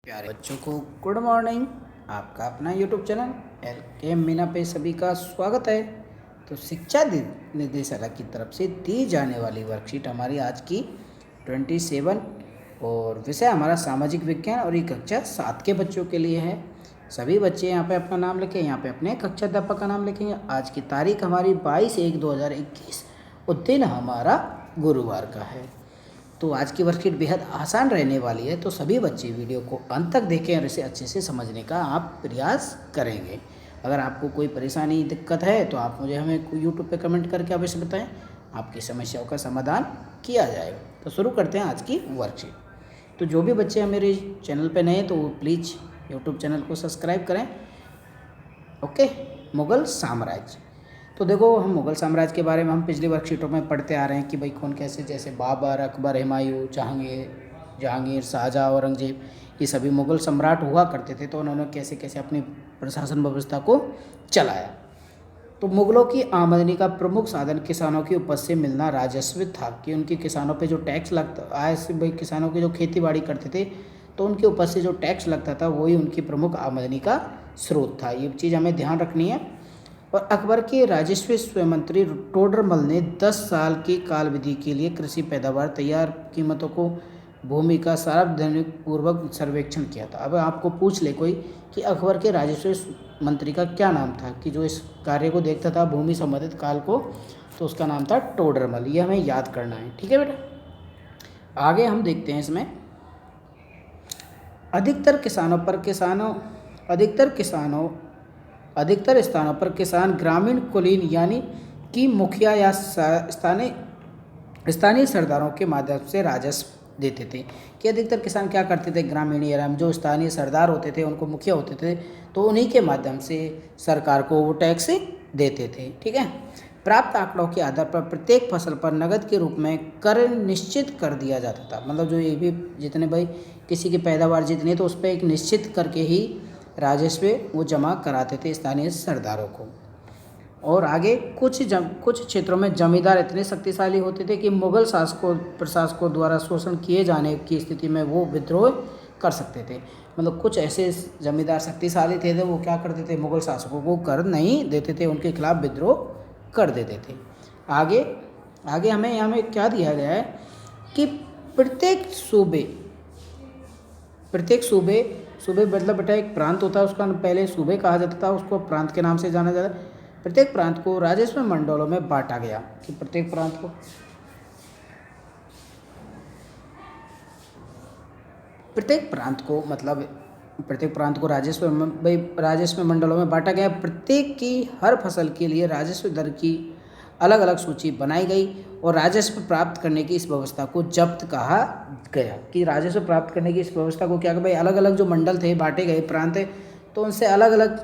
प्यारे बच्चों को गुड मॉर्निंग। आपका अपना यूट्यूब चैनल LK मीना पे सभी का स्वागत है। तो शिक्षा निदेशालय की तरफ से दी जाने वाली वर्कशीट हमारी आज की 27 और विषय हमारा सामाजिक विज्ञान और ये कक्षा 7 के बच्चों के लिए है। सभी बच्चे यहाँ पे अपना नाम लिखें, यहाँ पे अपने कक्षा अध्यापक का नाम लिखेंगे। आज की तारीख हमारी 22/1/2021 और दिन हमारा गुरुवार का है। तो आज की वर्कशीट बेहद आसान रहने वाली है, तो सभी बच्चे वीडियो को अंत तक देखें और इसे अच्छे से समझने का आप प्रयास करेंगे। अगर आपको कोई परेशानी दिक्कत है तो आप मुझे हमें यूट्यूब पे कमेंट करके अवश्य बताएं, आपकी समस्याओं का समाधान किया जाएगा। तो शुरू करते हैं आज की वर्कशीट। तो जो भी बच्चे मेरे चैनल पर नए हैं तो प्लीज़ यूट्यूब चैनल को सब्सक्राइब करें। ओके, मुग़ल साम्राज्य। तो देखो, हम मुग़ल साम्राज्य के बारे में हम पिछली वर्कशीटों में पढ़ते आ रहे हैं कि भाई कौन कैसे, जैसे बाबर, अकबर, हुमायूं, जहांगीर, शाहजहाँ, औरंगजेब, ये सभी मुग़ल सम्राट हुआ करते थे। तो उन्होंने कैसे कैसे अपनी प्रशासन व्यवस्था को चलाया। तो मुग़लों की आमदनी का प्रमुख साधन किसानों की उपज से मिलना राजस्व था कि उनके किसानों पे जो टैक्स लगता आय से, भाई किसानों की जो खेती बाड़ी करते थे तो उनके उपज से जो टैक्स लगता था वही उनकी प्रमुख आमदनी का स्रोत था। ये चीज़ हमें ध्यान रखनी है। और अकबर के राजस्व मंत्री टोडरमल ने 10 साल की काल विधि के लिए कृषि पैदावार, तैयार कीमतों को, भूमि का सार्वजनिक पूर्वक सर्वेक्षण किया था। अब आपको पूछ ले कोई कि अकबर के राजस्व मंत्री का क्या नाम था कि जो इस कार्य को देखता था भूमि संबंधित काल को, तो उसका नाम था टोडरमल। ये हमें याद करना है, ठीक है बेटा। आगे हम देखते हैं इसमें अधिकतर स्थानों पर किसान ग्रामीण कुलीन यानी कि मुखिया या स्थानीय सरदारों के माध्यम से राजस्व देते थे। कि अधिकतर किसान क्या करते थे, ग्रामीण या जो स्थानीय सरदार होते थे, उनको मुखिया होते थे, तो उन्हीं के माध्यम से सरकार को वो टैक्स देते थे। ठीक है। प्राप्त आंकड़ों के आधार पर प्रत्येक फसल पर नगद के रूप में कर निश्चित कर दिया जाता था। मतलब जो ये भी जितने भाई किसी की पैदावार जितनी, तो उस पर एक निश्चित करके ही राजस्व वो जमा कराते थे स्थानीय सरदारों को। और आगे कुछ क्षेत्रों में जमींदार इतने शक्तिशाली होते थे कि मुग़ल प्रशासकों द्वारा शोषण किए जाने की स्थिति में वो विद्रोह कर सकते थे। मतलब कुछ ऐसे जमींदार शक्तिशाली थे वो क्या करते थे, मुग़ल शासकों को कर नहीं देते थे, उनके खिलाफ विद्रोह कर देते थे। आगे हमें यहाँ में क्या दिया गया है कि प्रत्येक सूबे मतलब बेटा एक प्रांत होता है, उसका पहले सूबे कहा जाता था, उसको प्रांत के नाम से जाना जाता है। प्रत्येक प्रांत को राजस्व मंडलों में बांटा गया कि प्रत्येक प्रांत को राजस्व मंडलों में बांटा गया। प्रत्येक की हर फसल के लिए राजस्व दर की अलग अलग सूची बनाई गई और राजस्व प्राप्त करने की इस व्यवस्था को जब्त कहा गया। कि राजस्व प्राप्त करने की इस व्यवस्था को क्या, भाई अलग अलग जो मंडल थे, बांटे गए प्रांत थे, तो उनसे अलग अलग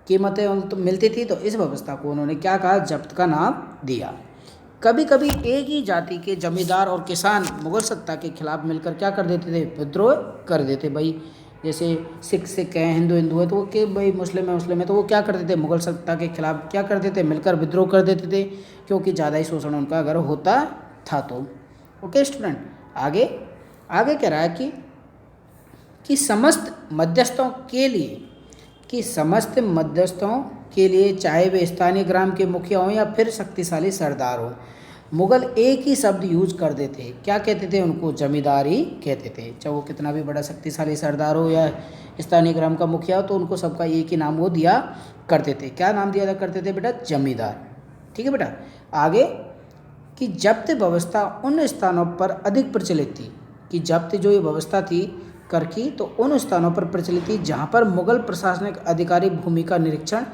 कीमतें तो मिलती थी, तो इस व्यवस्था को उन्होंने क्या कहा, जब्त का नाम दिया। कभी कभी एक ही जाति के जमींदार और किसान मुग़ल सत्ता के खिलाफ मिलकर क्या कर देते थे, विद्रोह कर देते। भाई जैसे सिख है, हिंदू है, तो वो के भाई मुस्लिम है, तो वो क्या करते थे, मुग़ल सत्ता के खिलाफ क्या करते थे, मिलकर विद्रोह कर देते थे, क्योंकि ज़्यादा ही शोषण उनका अगर होता था तो। ओके स्टूडेंट, आगे कह रहा है कि समस्त मध्यस्थों के लिए चाहे वे स्थानीय ग्राम के मुखिया हों या फिर शक्तिशाली सरदार हों, मुग़ल एक ही शब्द यूज कर देते। क्या कहते थे उनको, जमींदार ही कहते थे। चाहे वो कितना भी बड़ा शक्तिशाली सरदार हो या स्थानीय ग्राम का मुखिया हो, तो उनको सबका एक ही नाम वो दिया करते थे। क्या नाम दिया करते थे बेटा, जमींदार। ठीक है बेटा। आगे कि जब्त व्यवस्था उन स्थानों पर अधिक प्रचलित थी, कि जब्त जो ये व्यवस्था थी कर की, तो उन स्थानों पर प्रचलित थी जहाँ पर मुग़ल प्रशासनिक अधिकारी भूमि का निरीक्षण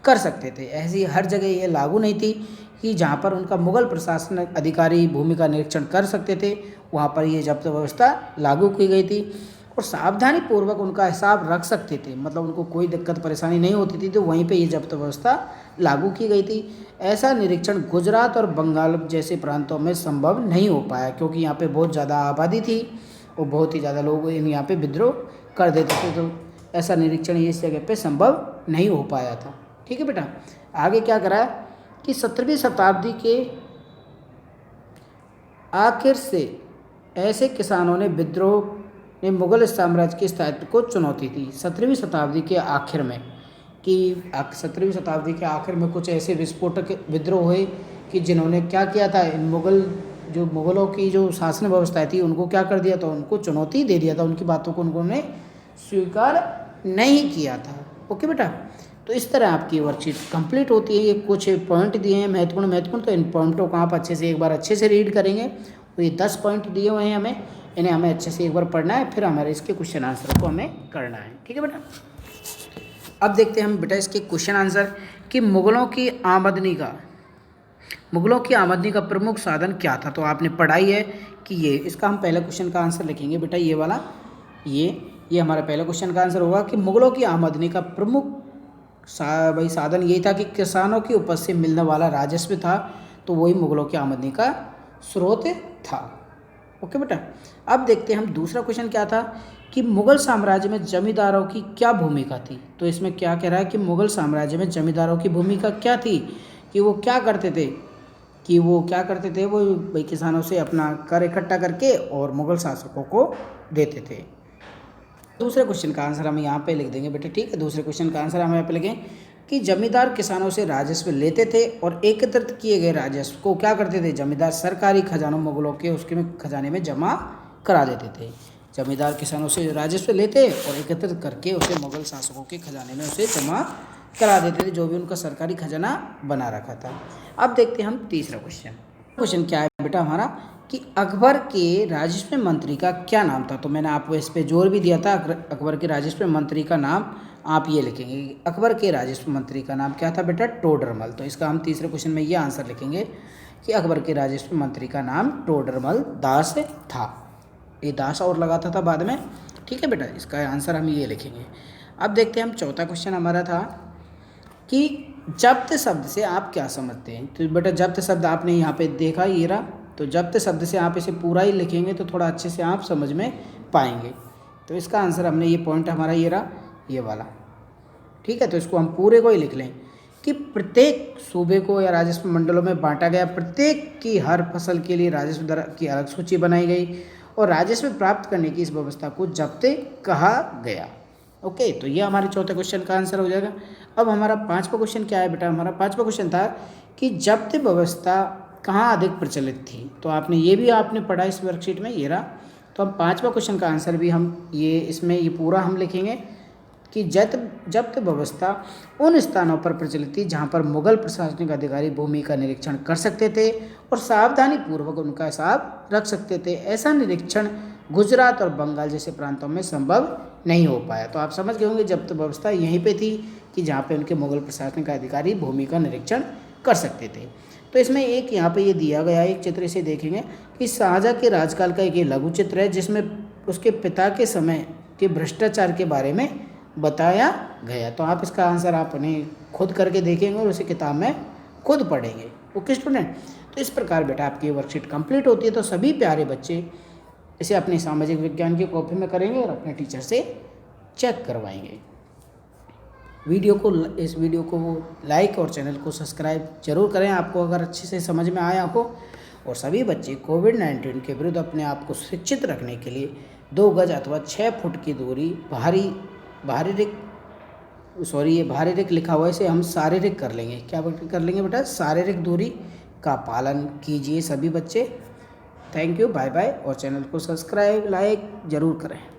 कर सकते थे। ऐसी हर जगह ये लागू नहीं थी कि जहाँ पर उनका मुग़ल प्रशासनिक अधिकारी भूमि का निरीक्षण कर सकते थे, वहाँ पर ये जब्त व्यवस्था लागू की गई थी। और सावधानी पूर्वक उनका हिसाब रख सकते थे, मतलब उनको कोई दिक्कत परेशानी नहीं होती थी, तो वहीं पे ये जब्त व्यवस्था लागू की गई थी। ऐसा निरीक्षण गुजरात और बंगाल जैसे प्रांतों में संभव नहीं हो पाया, क्योंकि यहाँ पे बहुत ज़्यादा आबादी थी और बहुत ही ज़्यादा लोग यहाँ पे विद्रोह कर देते थे, तो ऐसा निरीक्षण इस जगह पे संभव नहीं हो पाया था। ठीक है बेटा। आगे क्या करा कि 17वीं शताब्दी के आखिर से ऐसे किसानों ने विद्रोह ने मुगल साम्राज्य के स्थायित्व को चुनौती दी। 17वीं शताब्दी के आखिर में 17वीं शताब्दी के आखिर में कुछ ऐसे विस्फोटक विद्रोह हुए कि जिन्होंने क्या किया था, इन मुगलों की जो शासन व्यवस्था थी उनको क्या कर दिया था, उनको चुनौती दे दिया था, उनकी बातों को उन्होंने स्वीकार नहीं किया था। ओके बेटा, तो इस तरह आपकी वर्कशीट कंप्लीट होती है। ये कुछ पॉइंट दिए हैं महत्वपूर्ण, तो इन पॉइंटों को आप एक बार अच्छे से रीड करेंगे। तो ये 10 पॉइंट दिए हुए हैं इन्हें हमें अच्छे से एक बार पढ़ना है, फिर हमारे इसके क्वेश्चन आंसर को हमें करना है। ठीक है बेटा, अब देखते हैं हम बेटा इसके क्वेश्चन आंसर कि मुगलों की आमदनी का प्रमुख साधन क्या था। तो आपने पढ़ाई है कि इसका हम पहले क्वेश्चन का आंसर लिखेंगे बेटा, ये वाला ये हमारा पहला क्वेश्चन का आंसर होगा कि मुगलों की आमदनी का प्रमुख साधन यही था कि किसानों की उपज से मिलने वाला राजस्व था, तो वही मुगलों की आमदनी का स्रोत था। ओके बेटा, अब देखते हैं हम दूसरा क्वेश्चन क्या था कि मुगल साम्राज्य में जमींदारों की क्या भूमिका थी। तो इसमें क्या कह रहा है कि मुगल साम्राज्य में जमींदारों की भूमिका क्या थी, कि वो क्या करते थे वो भाई किसानों से अपना कर इकट्ठा करके और मुगल शासकों को देते थे। दूसरे क्वेश्चन का आंसर हम यहाँ पे लिख देंगे बेटा। ठीक है, दूसरे क्वेश्चन का आंसर हम यहाँ पे लिखें कि जमींदार किसानों से राजस्व लेते थे और एकत्रित किए गए राजस्व को क्या करते थे, जमींदार सरकारी खजानों मुगलों के उसके खजाने में जमा करा देते थे। जमींदार किसानों से राजस्व लेते और एकत्रित करके उसे मुगल शासकों के खजाने में उसे जमा करा देते थे, जो भी उनका सरकारी खजाना बना रखा था। अब देखते हैं हम तीसरा क्वेश्चन क्या है बेटा हमारा कि अकबर के राजस्व मंत्री का क्या नाम था। तो मैंने आपको इस पे जोर भी दिया था, अकबर के राजस्व मंत्री का नाम आप ये लिखेंगे, अकबर के राजस्व मंत्री का नाम क्या था बेटा, टोडरमल। तो इसका हम तीसरे क्वेश्चन में ये आंसर लिखेंगे कि अकबर के राजस्व मंत्री का नाम टोडरमल दास था। ये दास और लगाता था बाद में। ठीक है बेटा, इसका आंसर हम ये लिखेंगे। अब देखते हैं हम चौथा क्वेश्चन हमारा था कि जब्त शब्द से आप क्या समझते हैं। तो बेटा जब्त शब्द आपने यहाँ पे देखा, ये रहा। तो जब्त शब्द से आप इसे पूरा ही लिखेंगे तो थोड़ा अच्छे से आप समझ में पाएंगे। तो इसका आंसर हमने ये पॉइंट हमारा ये रहा, ये वाला। ठीक है, तो इसको हम पूरे को ही लिख लें कि प्रत्येक सूबे को या राजस्व मंडलों में बांटा गया, प्रत्येक की हर फसल के लिए राजस्व दर की अलग सूची बनाई गई और राजस्व प्राप्त करने की इस व्यवस्था को जब्त कहा गया। ओके, तो ये हमारे चौथे क्वेश्चन का आंसर हो जाएगा। अब हमारा पांचवा क्वेश्चन क्या है बेटा, हमारा पांचवा क्वेश्चन था कि जब्त व्यवस्था कहाँ अधिक प्रचलित थी। तो आपने ये भी आपने पढ़ा इस वर्कशीट में, ये रहा। तो हम पांचवा क्वेश्चन का आंसर भी हम ये पूरा हम लिखेंगे कि जब्त व्यवस्था उन स्थानों पर प्रचलित थी जहाँ पर मुगल प्रशासनिक अधिकारी भूमि का निरीक्षण कर सकते थे और सावधानी पूर्वक उनका हिसाब रख सकते थे। ऐसा निरीक्षण गुजरात और बंगाल जैसे प्रांतों में संभव नहीं हो पाया। तो आप समझ गए होंगे जब्त व्यवस्था यहीं पे थी कि जहाँ पे उनके मुगल प्रशासनिक अधिकारी भूमि का निरीक्षण कर सकते थे। तो इसमें एक यहाँ पे ये दिया गया एक चित्र, इसे देखेंगे कि शाहजहाँ के राजकाल का एक ये लघु चित्र है जिसमें उसके पिता के समय के भ्रष्टाचार के बारे में बताया गया। तो आप इसका आंसर आपने खुद करके देखेंगे और उसे किताब में खुद पढ़ेंगे। ओके स्टूडेंट, तो इस प्रकार बेटा आपकी वर्कशीट कंप्लीट होती है। तो सभी प्यारे बच्चे इसे अपने सामाजिक विज्ञान की कॉपी में करेंगे और अपने टीचर से चेक करवाएंगे। इस वीडियो को लाइक और चैनल को सब्सक्राइब जरूर करें आपको अगर अच्छे से समझ में आया हो। और सभी बच्चे कोविड-19 के विरुद्ध अपने आप को सुरक्षित रखने के लिए 2 गज अथवा 6 फुट की दूरी ये भारीरिक लिखा हुआ है, इसे हम शारीरिक कर लेंगे। क्या कर लेंगे बेटा, शारीरिक दूरी का पालन कीजिए सभी बच्चे। Thank you, bye bye. और चैनल को सब्सक्राइब लाइक ज़रूर करें।